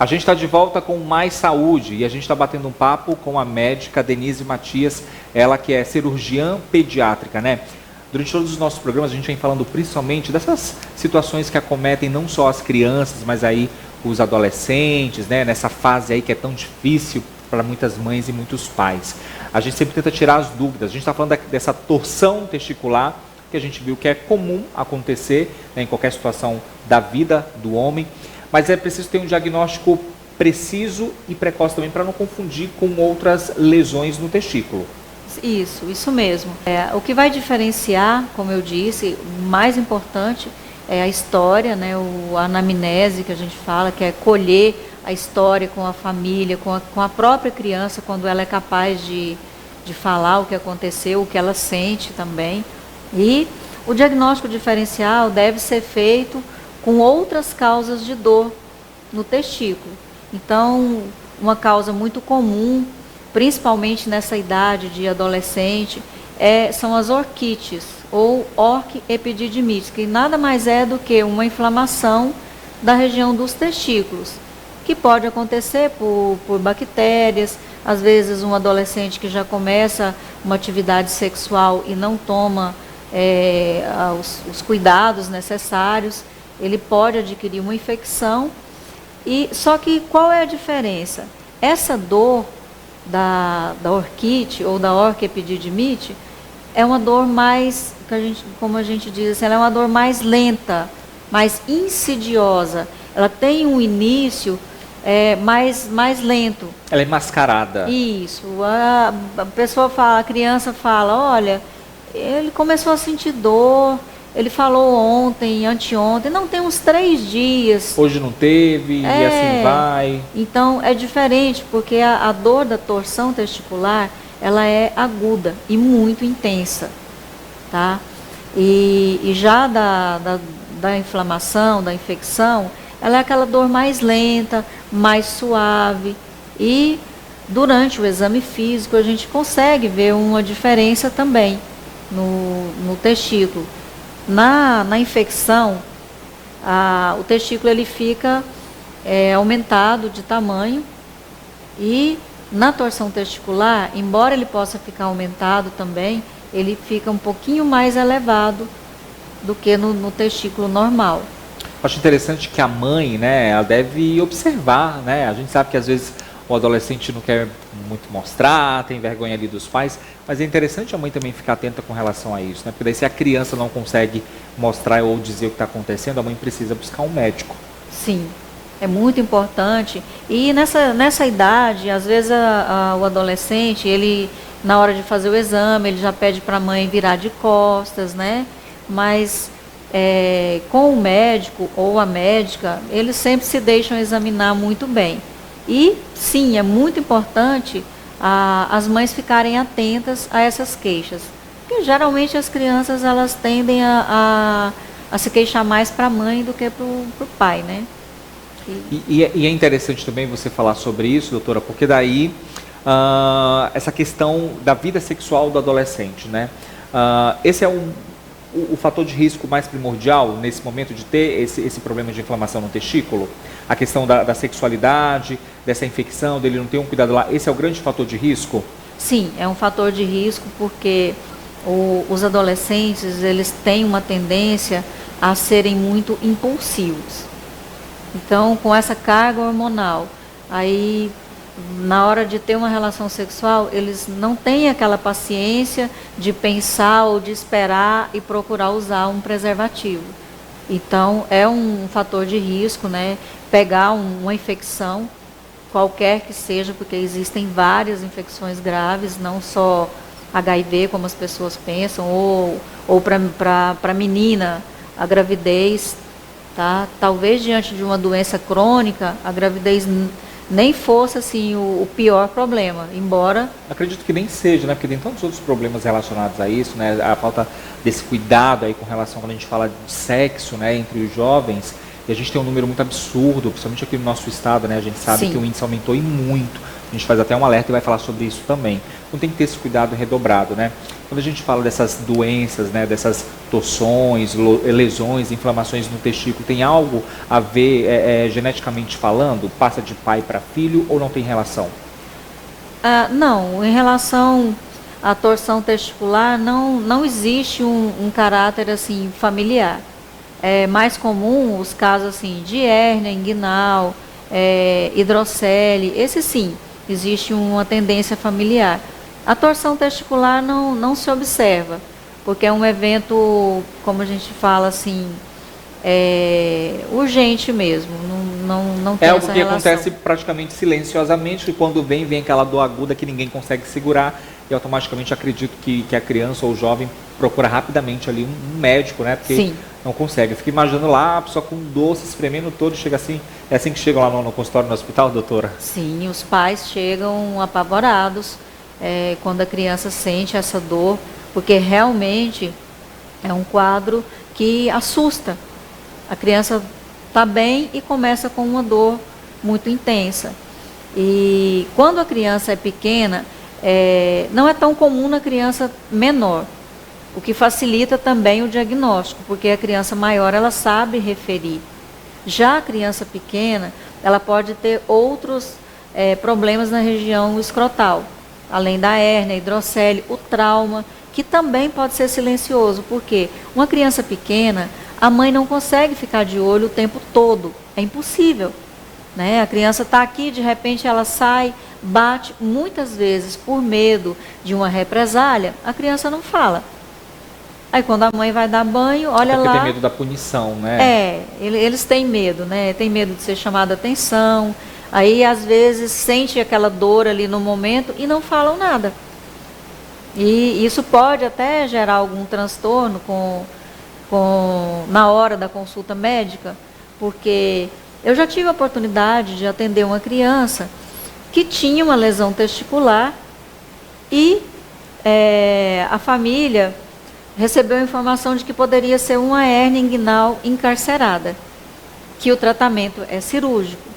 A gente está de volta com Mais Saúde e a gente está batendo um papo com a médica Denise Matias, ela que é cirurgiã pediátrica, né? Durante todos os nossos programas a gente vem falando principalmente dessas situações que acometem não só as crianças, mas aí os adolescentes, né? Nessa fase aí que é tão difícil para muitas mães e muitos pais. A gente sempre tenta tirar as dúvidas. A gente está falando dessa torção testicular, que a gente viu que é comum acontecer, né, em qualquer situação da vida do homem. Mas é preciso ter um diagnóstico preciso e precoce também para não confundir com outras lesões no testículo. Isso mesmo. O que vai diferenciar, como eu disse, o mais importante é a história, né, a anamnese que a gente fala, que é colher a história com a família, com a própria criança, quando ela é capaz de falar o que aconteceu, o que ela sente também. E o diagnóstico diferencial deve ser feito com outras causas de dor no testículo. Então, uma causa muito comum, principalmente nessa idade de adolescente, são as orquites, ou orquiepididimites, que nada mais é do que uma inflamação da região dos testículos, que pode acontecer por bactérias. Às vezes um adolescente que já começa uma atividade sexual e não toma os cuidados necessários, ele pode adquirir uma infecção. Só que qual é a diferença? Essa dor da orquite ou da orquiepididimite é uma dor mais, como a gente diz assim, ela é uma dor mais lenta, mais insidiosa. Ela tem um início mais lento. Ela é mascarada. Isso. A pessoa fala, a criança fala, olha, ele começou a sentir dor, ele falou ontem, anteontem, não, tem uns 3 dias. Hoje não teve, e assim vai. Então, é diferente, porque a dor da torção testicular, ela é aguda e muito intensa, tá? E já da inflamação, da infecção, ela é aquela dor mais lenta, mais suave. E durante o exame físico, a gente consegue ver uma diferença também no testículo. Na infecção, o testículo ele fica aumentado de tamanho, e na torção testicular, embora ele possa ficar aumentado também, ele fica um pouquinho mais elevado do que no testículo normal. Acho interessante que a mãe, né, ela deve observar, né? A gente sabe que às vezes o adolescente não quer muito mostrar, tem vergonha ali dos pais, mas é interessante a mãe também ficar atenta com relação a isso, né? Porque daí se a criança não consegue mostrar ou dizer o que está acontecendo, a mãe precisa buscar um médico. Sim, é muito importante. E nessa idade, às vezes o adolescente, ele, na hora de fazer o exame, ele já pede para a mãe virar de costas, né? Mas com o médico ou a médica, eles sempre se deixam examinar muito bem. E sim, é muito importante as mães ficarem atentas a essas queixas, porque geralmente as crianças elas tendem a se queixar mais para a mãe do que para o pai, né? E é interessante também você falar sobre isso, doutora, porque daí essa questão da vida sexual do adolescente, né? Esse é o fator de risco mais primordial nesse momento de ter esse problema de inflamação no testículo? A questão da sexualidade, dessa infecção, dele não ter um cuidado lá, esse é o grande fator de risco? Sim, é um fator de risco porque os adolescentes, eles têm uma tendência a serem muito impulsivos. Então, com essa carga hormonal, aí na hora de ter uma relação sexual, eles não têm aquela paciência de pensar ou de esperar e procurar usar um preservativo. Então, é um fator de risco, né? Pegar uma infecção, qualquer que seja, porque existem várias infecções graves, não só HIV, como as pessoas pensam, ou para menina, a gravidez, tá? Talvez diante de uma doença crônica, a gravidez nem fosse assim o pior problema, embora... Acredito que nem seja, né? Porque tem tantos outros problemas relacionados a isso, né? A falta desse cuidado aí com relação, quando a gente fala de sexo, né, entre os jovens, e a gente tem um número muito absurdo, principalmente aqui no nosso estado, né? A gente sabe Sim. que o índice aumentou e muito A gente faz até um alerta e vai falar sobre isso também. Então tem que ter esse cuidado redobrado, né? Quando a gente fala dessas doenças, né, dessas torções, lesões, inflamações no testículo, tem algo a ver geneticamente falando? Passa de pai para filho ou não tem relação? Não, em relação à torção testicular, não existe um caráter assim familiar. É mais comum os casos assim, de hérnia inguinal, hidrocele, esse sim, existe uma tendência familiar. A torção testicular não se observa, porque é um evento, como a gente fala assim, urgente mesmo, não tem algo essa que relação. acontece praticamente silenciosamente, e quando vem aquela dor aguda que ninguém consegue segurar, e automaticamente acredito que a criança ou o jovem procura rapidamente ali um médico, né? Porque Sim. não consegue. Fica imaginando lá a pessoa com dor, se espremendo todo, chega assim. É assim que chegam lá no consultório, no hospital, doutora? Sim, os pais chegam apavorados quando a criança sente essa dor, porque realmente é um quadro que assusta. A criança está bem e começa com uma dor muito intensa. E quando a criança é pequena, não é tão comum na criança menor, o que facilita também o diagnóstico, porque a criança maior ela sabe referir. Já a criança pequena, ela pode ter outros problemas na região escrotal, além da hérnia, hidrocele, o trauma, que também pode ser silencioso, porque uma criança pequena, a mãe não consegue ficar de olho o tempo todo, é impossível, né? A criança está aqui, de repente ela sai, bate, muitas vezes por medo de uma represália, a criança não fala. Aí quando a mãe vai dar banho, olha lá... Porque tem medo da punição, né? Eles têm medo, né? Tem medo de ser chamada atenção, aí às vezes sente aquela dor ali no momento e não falam nada. E isso pode até gerar algum transtorno na hora da consulta médica, porque eu já tive a oportunidade de atender uma criança que tinha uma lesão testicular e a família recebeu a informação de que poderia ser uma hérnia inguinal encarcerada, que o tratamento é cirúrgico.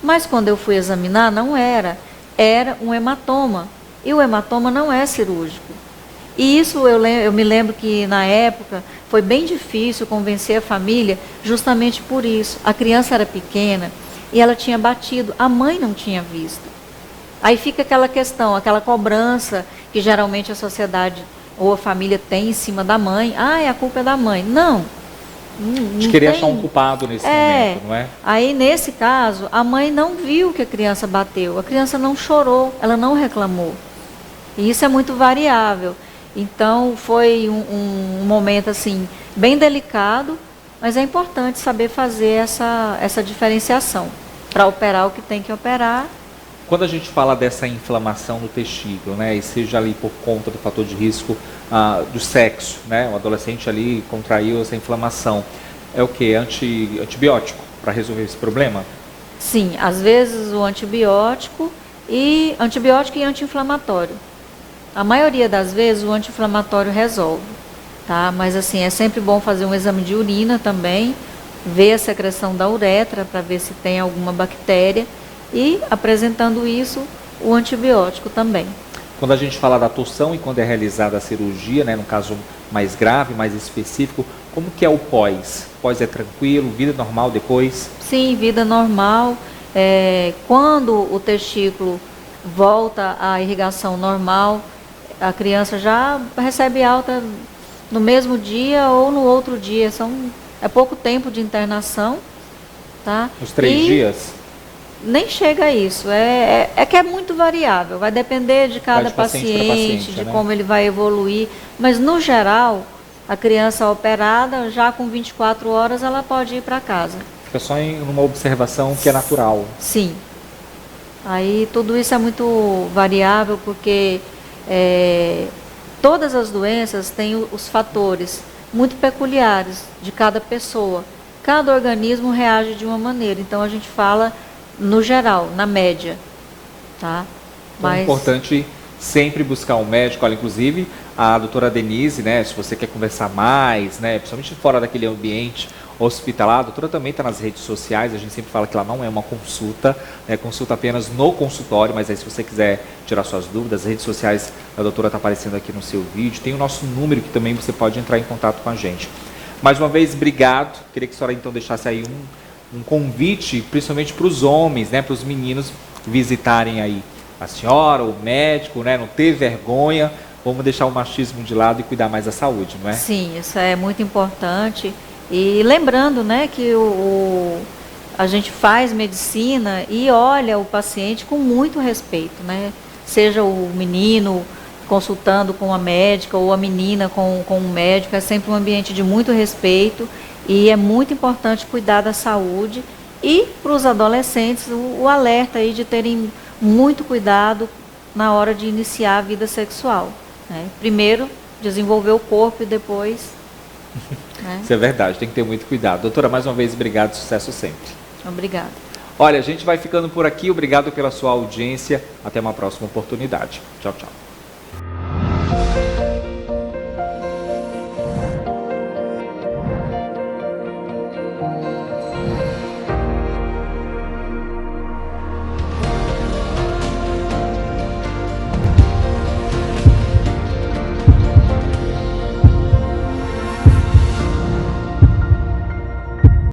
Mas quando eu fui examinar, não era um hematoma, e o hematoma não é cirúrgico. E isso eu me lembro que na época foi bem difícil convencer a família justamente por isso. A criança era pequena e ela tinha batido, a mãe não tinha visto. Aí fica aquela questão, aquela cobrança que geralmente a sociedade ou a família tem em cima da mãe. A culpa é da mãe. Não. De querer achar um culpado nesse momento, não é? Aí nesse caso, a mãe não viu que a criança bateu, a criança não chorou, ela não reclamou. E isso é muito variável. Então foi um momento assim bem delicado, mas é importante saber fazer essa diferenciação para operar o que tem que operar. Quando a gente fala dessa inflamação no testículo, né, e seja ali por conta do fator de risco do sexo, né, o adolescente ali contraiu essa inflamação, é o que? Antibiótico para resolver esse problema? Sim, às vezes o antibiótico e anti-inflamatório. A maioria das vezes o anti-inflamatório resolve, tá? Mas assim, é sempre bom fazer um exame de urina também, ver a secreção da uretra para ver se tem alguma bactéria e, apresentando isso, o antibiótico também. Quando a gente fala da torção e quando é realizada a cirurgia, né, no caso mais grave, mais específico, como que é o pós? Pós é tranquilo, vida normal depois? Sim, vida normal. Quando o testículo volta à irrigação normal, a criança já recebe alta no mesmo dia ou no outro dia. É pouco tempo de internação, tá? Os 3 dias? Nem chega a isso. É que é muito variável. Vai depender de cada paciente, de como ele vai evoluir. Mas, no geral, a criança operada, já com 24 horas, ela pode ir para casa. Fica só em uma observação que é natural. Sim. Aí tudo isso é muito variável, porque todas as doenças têm os fatores muito peculiares de cada pessoa. Cada organismo reage de uma maneira. Então a gente fala no geral, na média. Tá? Então é importante sempre buscar um médico. Olha, inclusive a doutora Denise, né, se você quer conversar mais, né, principalmente fora daquele ambiente hospitalar. A doutora também está nas redes sociais, a gente sempre fala que ela não é uma consulta, é consulta apenas no consultório, mas aí se você quiser tirar suas dúvidas, as redes sociais da doutora está aparecendo aqui no seu vídeo, tem o nosso número que também você pode entrar em contato com a gente. Mais uma vez, obrigado. Queria que a senhora então deixasse aí um convite, principalmente para os homens, né, para os meninos visitarem aí a senhora, o médico, né, não ter vergonha, vamos deixar o machismo de lado e cuidar mais da saúde, não é? Sim, isso é muito importante. E lembrando, né, que a gente faz medicina e olha o paciente com muito respeito, né? Seja o menino consultando com a médica ou a menina com o médico, é sempre um ambiente de muito respeito e é muito importante cuidar da saúde e para os adolescentes o alerta aí de terem muito cuidado na hora de iniciar a vida sexual, né? Primeiro desenvolver o corpo e depois... né? Isso é verdade, tem que ter muito cuidado. Doutora, mais uma vez, obrigado, sucesso sempre. Obrigada. Olha, a gente vai ficando por aqui, obrigado pela sua audiência, até uma próxima oportunidade. Tchau, tchau.